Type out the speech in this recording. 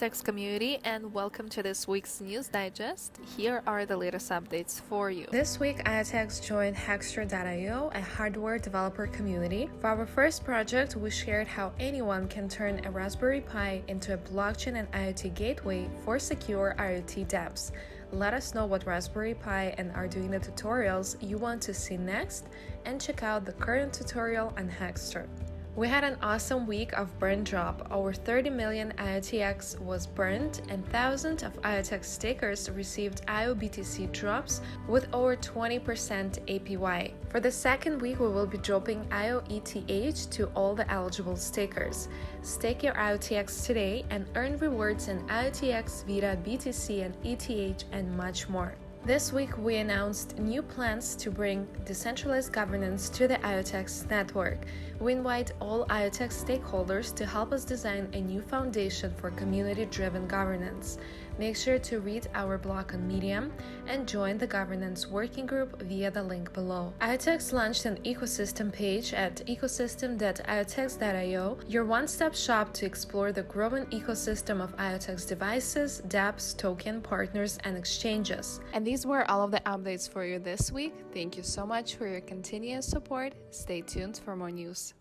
IoTeX Community, and welcome to this week's News Digest. Here are the latest updates for you. This week, IoTeX joined Hackster.io, a hardware developer community. For our first project, we shared how anyone can turn a Raspberry Pi into a blockchain and IoT gateway for secure IoT dApps. Let us know what Raspberry Pi and Arduino tutorials you want to see next, and check out the current tutorial on Hackster. We had an awesome week of burn drop. Over 30 million IoTeX was burned, and thousands of IoTeX stakers received IOBTC drops with over 20% APY. For the second week, we will be dropping IOETH to all the eligible stakers. Stake your IoTeX today and earn rewards in IoTeX, Vita, BTC, and ETH, and much more. This week, we announced new plans to bring decentralized governance to the IoTeX network. We invite all IoTeX stakeholders to help us design a new foundation for community-driven governance. Make sure to read our blog on Medium and join the governance working group via the link below. IoTeX launched an ecosystem page at ecosystem.iotex.io, your one-stop shop to explore the growing ecosystem of IoTeX devices, dApps, token partners, and exchanges. And these were all of the updates for you this week. Thank you so much for your continuous support. Stay tuned for more news.